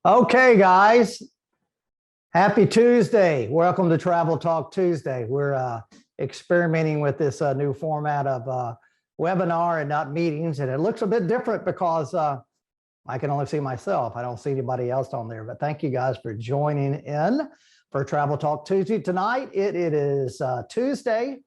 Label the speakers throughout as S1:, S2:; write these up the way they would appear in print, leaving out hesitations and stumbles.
S1: Okay, guys, happy Tuesday. Welcome to Travel Talk Tuesday. We're experimenting with this new format of webinar and not meetings, and it looks a bit different because I can only see myself. I don't see anybody else on there, but thank you guys for joining in for Travel Talk Tuesday. Tonight, it is Tuesday,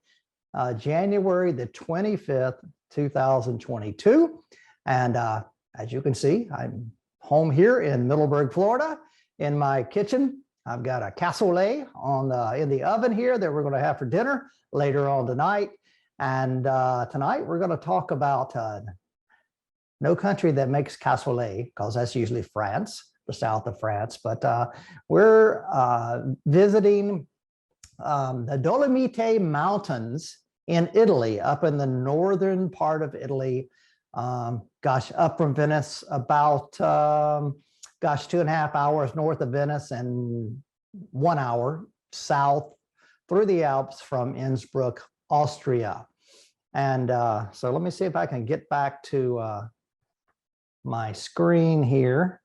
S1: January the 25th, 2022. And as you can see, I'm home here in Middleburg, Florida. In my kitchen, I've got a cassoulet in the oven here that we're going to have for dinner later on tonight. And tonight we're going to talk about no country that makes cassoulet, because that's usually France, the south of France. But we're visiting the Dolomites Mountains in Italy, up in the northern part of Italy. Up from Venice, about 2.5 hours north of Venice and 1 hour south through the Alps from Innsbruck, Austria. And so let me see if I can get back to my screen here.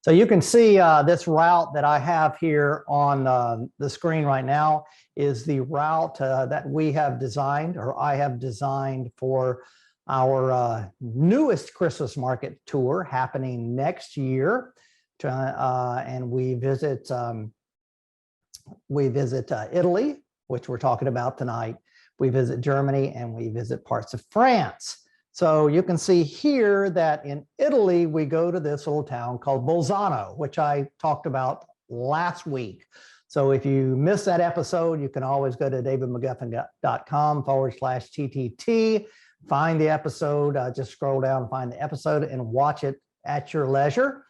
S1: So you can see this route that I have here on the screen right now is the route that we have designed, or I have designed, for our newest Christmas market tour happening next year. And we visit Italy, which we're talking about tonight. We visit Germany, and we visit parts of France. So you can see here that in Italy, we go to this little town called Bolzano, which I talked about last week. So if you missed that episode, you can always go to davidmcguffin.com/TTT. Find the episode, just scroll down, find the episode, and watch it at your leisure.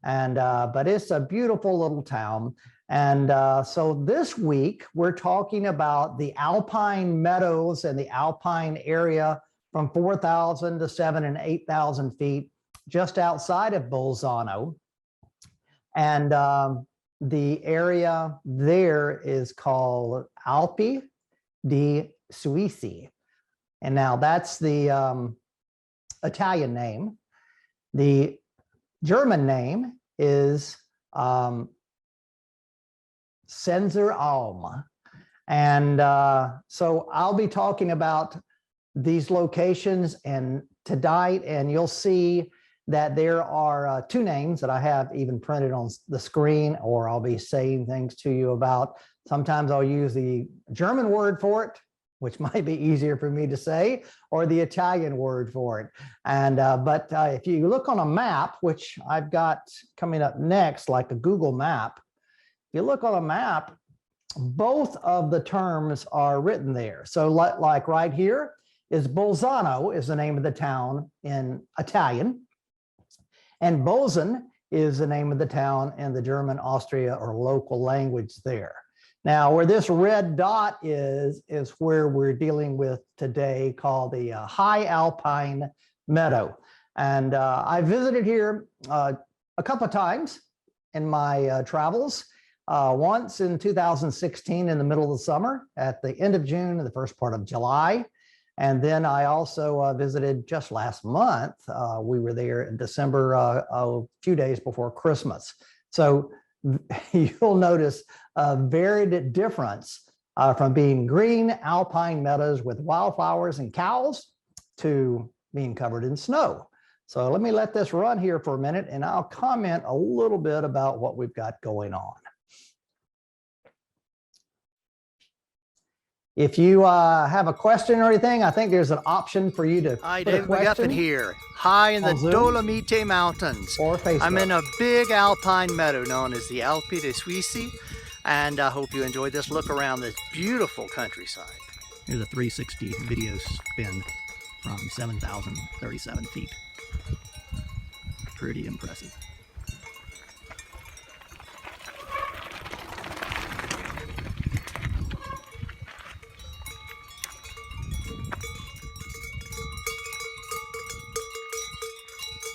S1: And but it's a beautiful little town. And so this week, we're talking about the alpine meadows and the alpine area from 4,000 to 7,000 and 8,000 feet just outside of Bolzano. And the area there is called Alpe di Siusi. And now that's the Italian name. The German name is Seiser. And so I'll be talking about these locations and tonight, and you'll see that there are two names that I have even printed on the screen, or I'll be saying things to you about. Sometimes I'll use the German word for it, which might be easier for me to say, or the Italian word for it. And but if you look on a map, which I've got coming up next, like a Google map, if you look on a map, both of the terms are written there. So like right here is Bolzano is the name of the town in Italian, and Bozen is the name of the town in the German, Austria, or local language there. Now, where this red dot is where we're dealing with today, called the High Alpine Meadow. And I visited here a couple of times in my travels. Once in 2016 in the middle of the summer, at the end of June and the first part of July. And then I also visited just last month. We were there in December, a few days before Christmas. So you'll notice a varied difference from being green alpine meadows with wildflowers and cows to being covered in snow. So let me let this run here for a minute, and I'll comment a little bit about what we've got going on. If you have a question or anything, I think there's an option for you to
S2: Hi,
S1: put a
S2: David
S1: question
S2: McGuffin here, high in the
S1: Zoom
S2: Dolomites Mountains.
S1: or Facebook.
S2: I'm in a big alpine meadow known as the Alpe di Siusi, and I hope you enjoyed this look around this beautiful countryside. Here's a 360 video spin from 7,037 feet. Pretty impressive.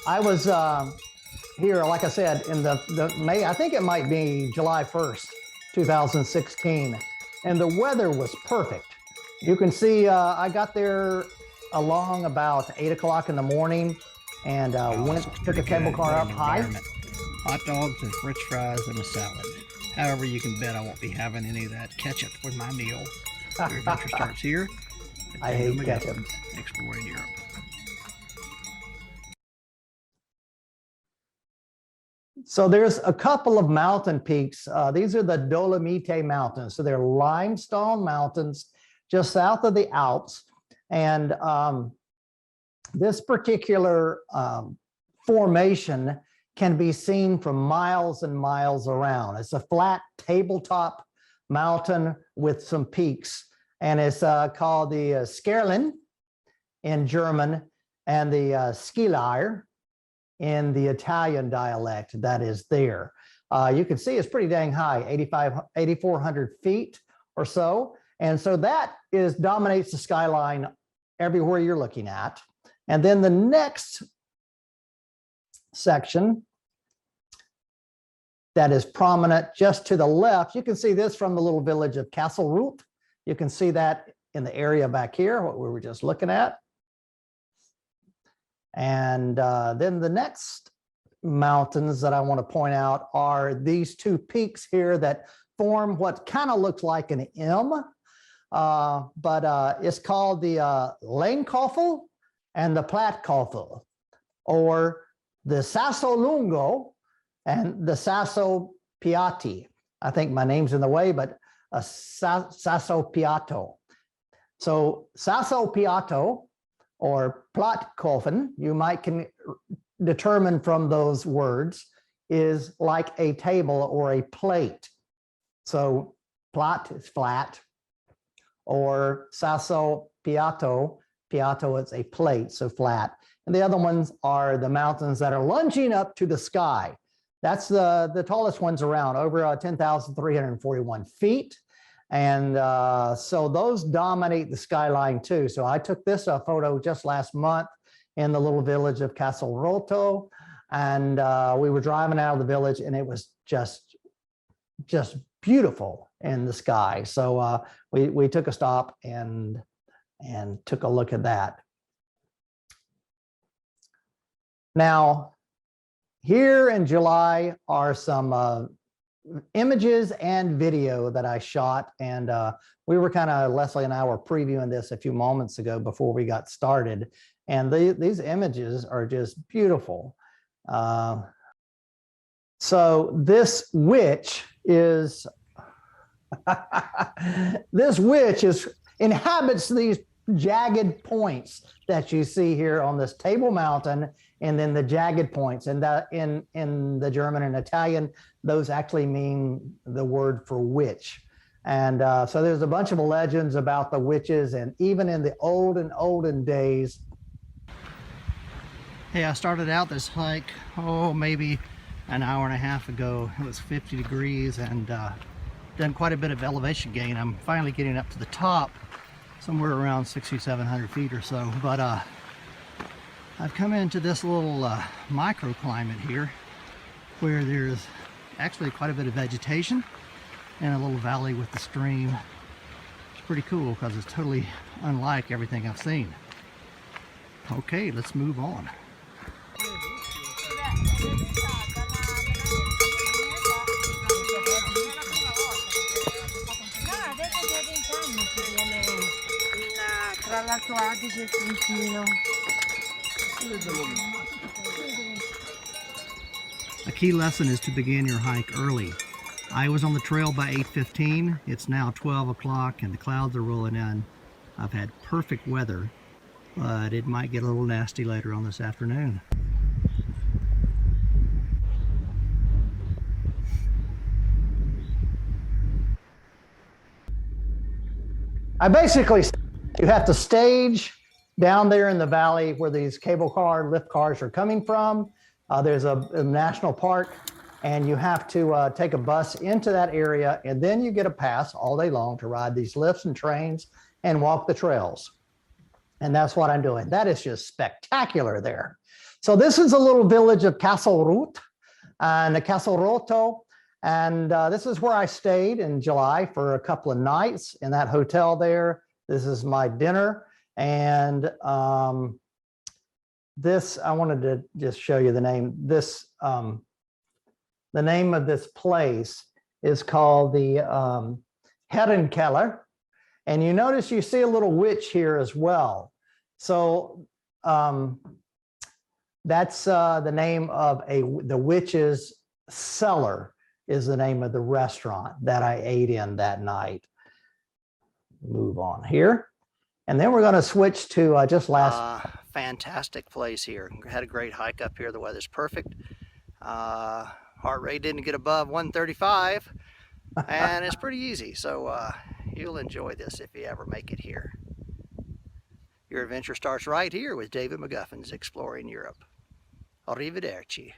S1: I was here, like I said, in the May, I think it might be July 1st, 2016, and the weather was perfect. You can see I got there along about 8 o'clock in the morning and took a cable car up high
S2: hot dogs and french fries and a salad. However, you can bet I won't be having any of that ketchup with my meal. Your adventure starts here.
S1: I hate ketchup.
S2: Exploring Europe.
S1: So there's a couple of mountain peaks. These are the Dolomites mountains. So they're limestone mountains just south of the Alps. And this particular formation can be seen from miles and miles around. It's a flat tabletop mountain with some peaks. And it's called the Skerlen in German and the Skilire in the Italian dialect that is there. You can see it's pretty dang high, 8,400 feet or so. And so that dominates the skyline everywhere you're looking at. And then the next section that is prominent just to the left, you can see this from the little village of Kastelruth. You can see that in the area back here, what we were just looking at. And then the next mountains that I want to point out are these two peaks here that form what kind of looks like an M, but it's called the Langkoffel and the Plattkoffel, or the Sasso Lungo and the Sasso Piatti. I think my name's in the way, but Sasso Piatto. So Sasso Piatto or Plattkoffen, you might determine from those words, is like a table or a plate. So Platt is flat, or Sasso Piatto, Piatto is a plate, so flat. And the other ones are the mountains that are lunging up to the sky. That's the tallest ones around, over 10,341 feet. And so those dominate the skyline too. So I took this photo just last month in the little village of Castelrotto. And we were driving out of the village and it was just beautiful in the sky. So we took a stop and took a look at that. Now, here in July are some images and video that I shot, and we were Leslie and I were previewing this a few moments ago before we got started, and these images are just beautiful. So this witch is inhabits these jagged points that you see here on this table mountain, and then the jagged points, and that in the German and Italian, those actually mean the word for witch. And so there's a bunch of legends about the witches, and even in the olden days.
S2: Hey, I started out this hike, maybe an hour and a half ago. It was 50 degrees and done quite a bit of elevation gain. I'm finally getting up to the top, somewhere around 6,700 feet or so. But I've come into this little microclimate here where there's actually quite a bit of vegetation and a little valley with the stream. It's pretty cool because it's totally unlike everything I've seen. Okay, let's move on. A key lesson is to begin your hike early. I was on the trail by 8:15. It's now 12 o'clock and the clouds are rolling in. I've had perfect weather, but it might get a little nasty later on this afternoon.
S1: You have to stage down there in the valley where these cable car, lift cars are coming from. There's a national park, and you have to take a bus into that area, and then you get a pass all day long to ride these lifts and trains and walk the trails. And that's what I'm doing. That is just spectacular there. So this is a little village of Kastelruth and the Castelrotto. And this is where I stayed in July for a couple of nights in that hotel there. This is my dinner. And this, I wanted to just show you the name. This the name of this place is called the Herrenkeller. And you notice you see a little witch here as well. So that's the name of the witch's cellar is the name of the restaurant that I ate in that night. Move on here. And then we're going to switch to just last.
S2: Fantastic place here. Had a great hike up here. The weather's perfect. Heart rate didn't get above 135. And it's pretty easy. So you'll enjoy this if you ever make it here. Your adventure starts right here with David McGuffin's Exploring Europe. Arrivederci.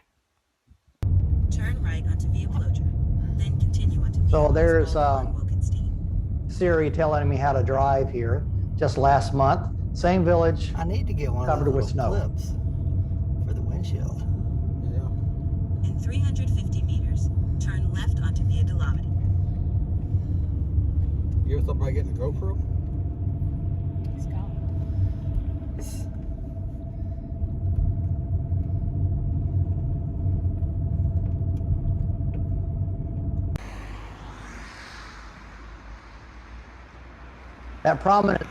S3: Turn right onto Via Cloger, then continue onto Via
S1: So there's
S3: Wilkenstein.
S1: Siri telling me how to drive here just last month. Same village.
S2: I need to get one
S1: Covered
S2: of
S1: with
S2: those
S1: snow.
S2: clips for the windshield.
S4: Yeah.
S3: In 350 meters, turn left onto Via Dolomites.
S4: You ever thought about getting a GoPro?
S1: That prominent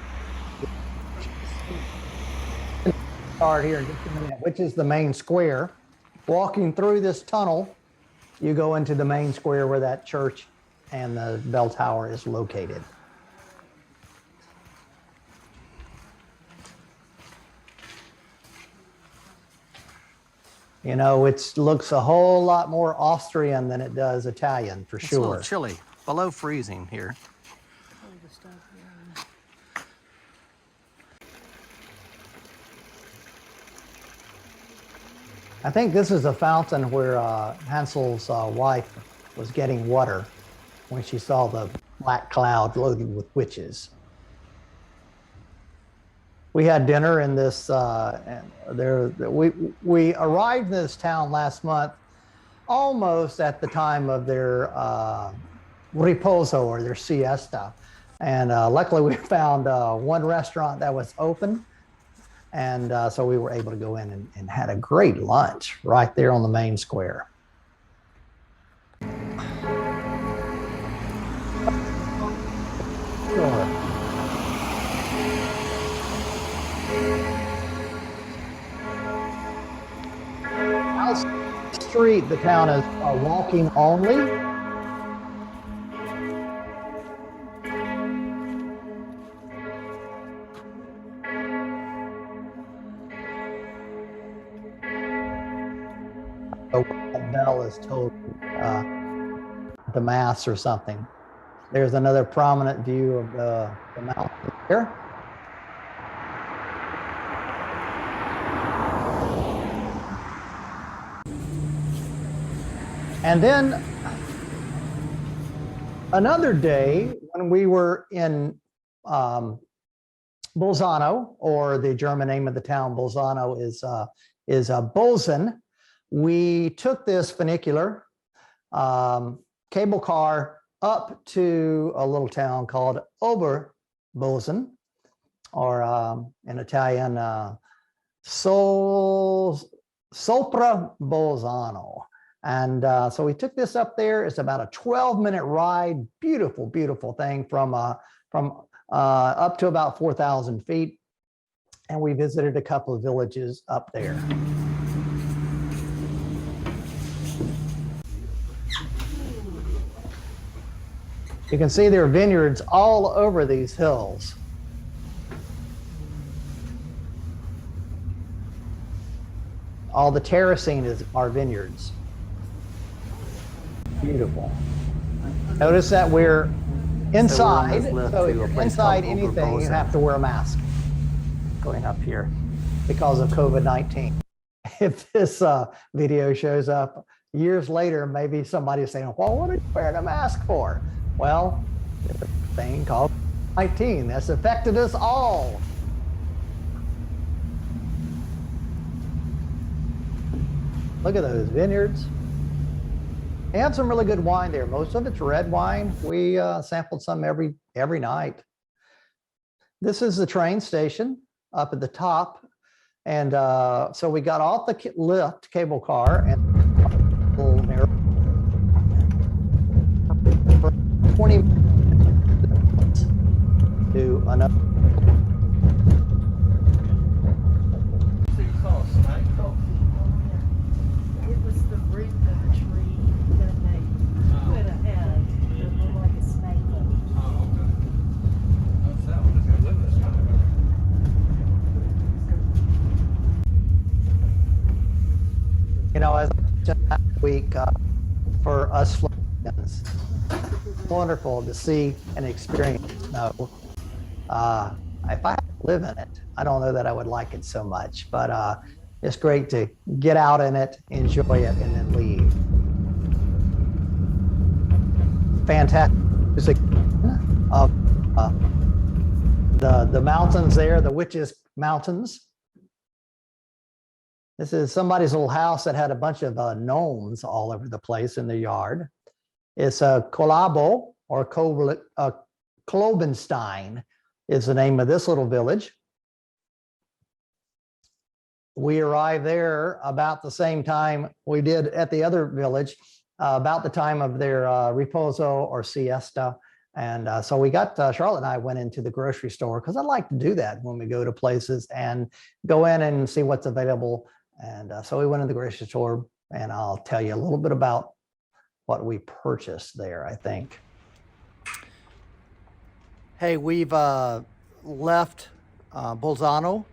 S1: start here in just a minute, which is the main square. Walking through this tunnel, you go into the main square where that church and the bell tower is located. You know, it looks a whole lot more Austrian than it does Italian, for
S2: It's a little
S1: sure.
S2: chilly, below freezing here.
S1: I think this is a fountain where Hansel's wife was getting water when she saw the black cloud loaded with witches. We had dinner in this, we arrived in this town last month almost at the time of their riposo or their siesta. And luckily we found one restaurant that was open. And so we were able to go in and had a great lunch right there on the main square. Sure. Out street, the town is walking only. That bell is told the mass or something. There's another prominent view of the mountain here. And then another day when we were in Bolzano, or the German name of the town, Bolzano is Bozen. We took this funicular cable car up to a little town called Oberbozen, or in Italian, Sopra Bolzano. And so we took this up there. It's about a 12-minute ride. Beautiful, beautiful thing from up to about 4,000 feet. And we visited a couple of villages up there. You can see there are vineyards all over these hills. All the terracing are vineyards. Beautiful. Notice that we're inside, so if you're inside anything, you have to wear a mask going up here because of COVID-19. If this video shows up years later, maybe somebody's saying, well, what are you wearing a mask for? Well, there's a thing called COVID-19 that's affected us all. Look at those vineyards. They have some really good wine there. Most of it's red wine. We sampled some every night. This is the train station up at the top. And so we got off the lift cable car and 20 to another.
S5: It was the root of a tree that they put ahead that looked like a snake.
S1: You know, as I mentioned last week, for us Floridians, wonderful to see and experience snow. If I had to live in it, I don't know that I would like it so much, but it's great to get out in it, enjoy it, and then leave. Fantastic music of the mountains there, the Witches Mountains. This is somebody's little house that had a bunch of gnomes all over the place in the yard. It's a Kolabo or Klobenstein is the name of this little village. We arrived there about the same time we did at the other village, about the time of their riposo or siesta. And so we got, Charlotte and I went into the grocery store because I like to do that when we go to places and go in and see what's available. And so we went to the grocery store, and I'll tell you a little bit about what we purchased there, I think. Hey, we've left Bolzano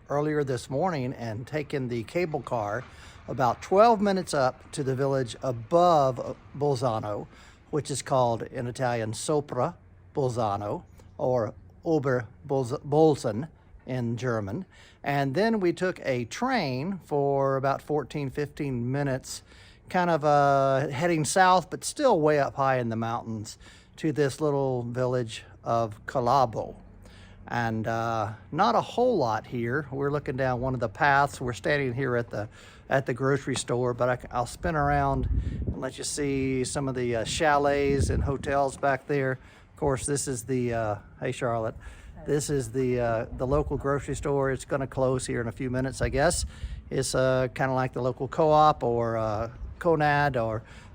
S1: earlier this morning and taken the cable car about 12 minutes up to the village above Bolzano, which is called in Italian Sopra Bolzano or Oberbozen in German. And then we took a train for about 14-15 minutes, kind of heading south, but still way up high in the mountains, to this little village of Kolabo. And not a whole lot here. We're looking down one of the paths. We're standing here at the grocery store, but I'll spin around and let you see some of the chalets and hotels back there. Of course, this is the, hey Charlotte, this is the local grocery store. It's gonna close here in a few minutes, I guess. It's kind of like the local co-op or Conad,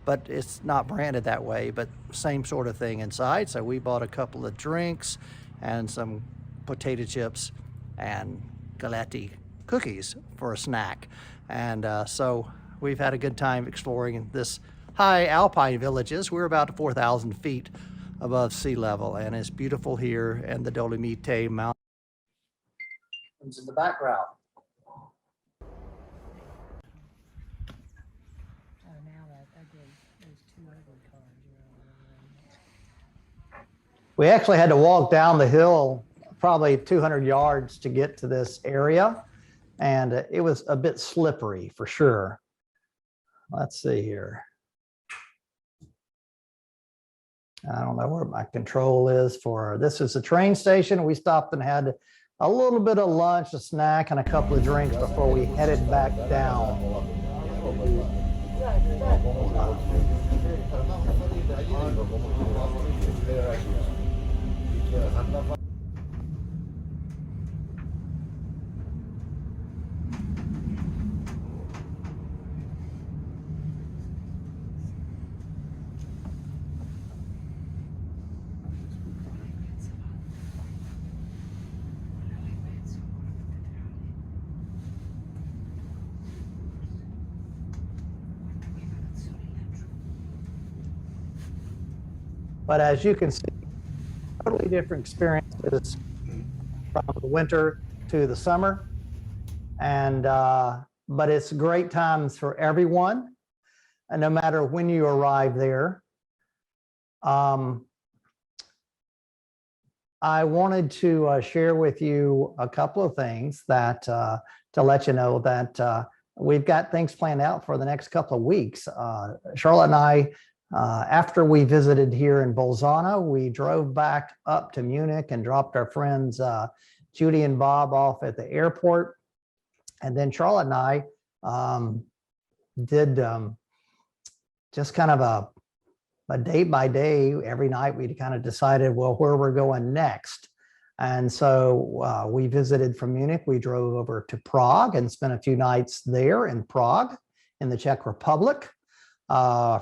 S1: but it's not branded that way, but same sort of thing inside. So we bought a couple of drinks and some potato chips and galati cookies for a snack. And so we've had a good time exploring this high alpine villages. We're about 4,000 feet above sea level, and it's beautiful here in the Dolomites Mountains in the background. We actually had to walk down the hill probably 200 yards to get to this area, and it was a bit slippery for sure. Let's see here. I don't know where my control is for this. Is the train station. We stopped and had a little bit of lunch, a snack, and a couple of drinks before we headed back down. But as you can see, totally different experiences from the winter to the summer. And but it's great times for everyone, and no matter when you arrive there. I wanted to share with you a couple of things that to let you know that we've got things planned out for the next couple of weeks. Charlotte and I, after we visited here in Bolzano, we drove back up to Munich and dropped our friends Judy and Bob off at the airport. And then Charlotte and I did just kind of a day by day, every night we kind of decided, well, where we're going next. And so we visited from Munich. We drove over to Prague and spent a few nights there in Prague in the Czech Republic.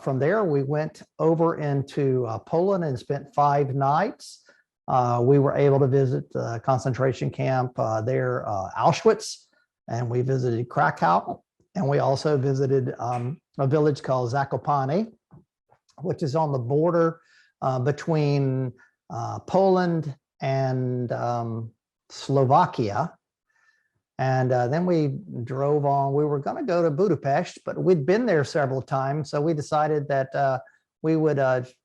S1: From there, we went over into Poland and spent 5 nights. We were able to visit the concentration camp there, Auschwitz, and we visited Krakow. And we also visited a village called Zakopane, which is on the border between Poland and Slovakia. And then we drove on. We were going to go to Budapest, but we'd been there several times. So we decided that we would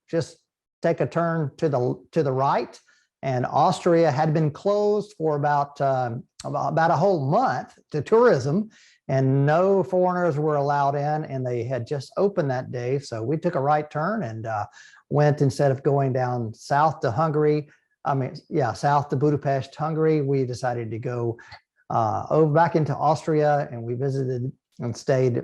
S1: just take a turn to the right. And Austria had been closed for about a whole month to tourism, and no foreigners were allowed in. And they had just opened that day. So we took a right turn and went, instead of going down south to Hungary, south to Budapest, Hungary, we decided to go over back into Austria, and we visited and stayed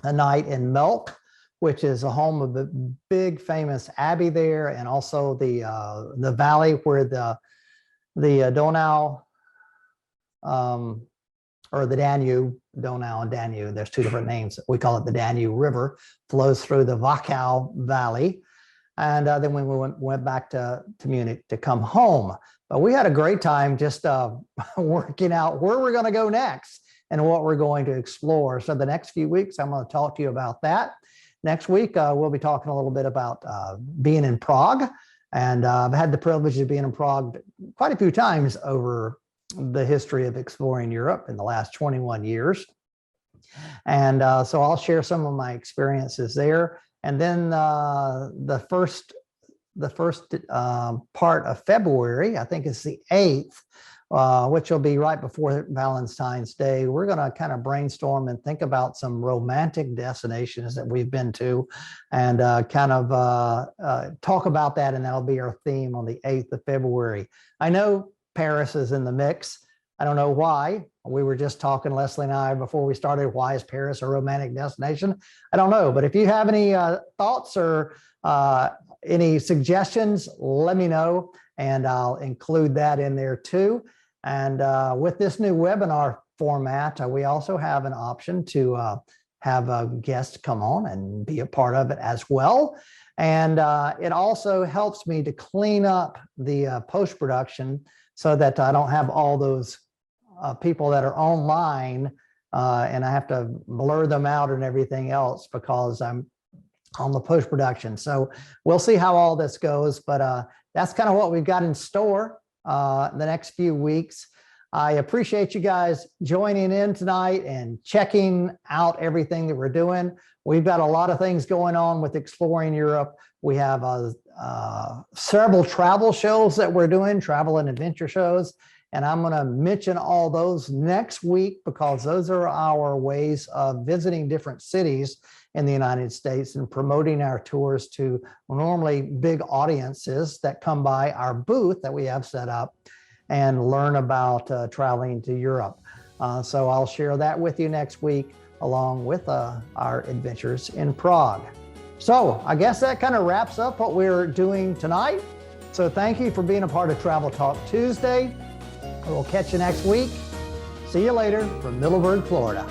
S1: a night in Melk, which is a home of the big famous abbey there, and also the valley where the Donau or the Danube, Donau and Danube, there's 2 different names. We call it the Danube River, flows through the Wachau Valley. And then we went back to Munich to come home. But we had a great time just working out where we're going to go next and what we're going to explore. So the next few weeks, I'm going to talk to you about that. Next week, we'll be talking a little bit about being in Prague. And I've had the privilege of being in Prague quite a few times over the history of exploring Europe in the last 21 years. And so I'll share some of my experiences there. And then the first part of February, I think it's the 8th, which will be right before Valentine's Day. We're going to kind of brainstorm and think about some romantic destinations that we've been to, and talk about that. And that'll be our theme on the 8th of February. I know Paris is in the mix. I don't know why. We were just talking, Leslie and I, before we started, why is Paris a romantic destination? I don't know. But if you have any thoughts or any suggestions, let me know, and I'll include that in there too. And with this new webinar format, we also have an option to have a guest come on and be a part of it as well. And it also helps me to clean up the post-production so that I don't have all those people that are online and I have to blur them out and everything else because I'm on the post-production. So we'll see how all this goes, but that's kind of what we've got in store the next few weeks. I appreciate you guys joining in tonight and checking out everything that we're doing. We've got a lot of things going on with Exploring Europe. We have several travel shows that we're doing, travel and adventure shows. And I'm going to mention all those next week because those are our ways of visiting different cities in the United States and promoting our tours to normally big audiences that come by our booth that we have set up and learn about traveling to Europe. So I'll share that with you next week along with our adventures in Prague. So I guess that kind of wraps up what we're doing tonight. So thank you for being a part of Travel Talk Tuesday. We'll catch you next week. See you later from Middleburg, Florida.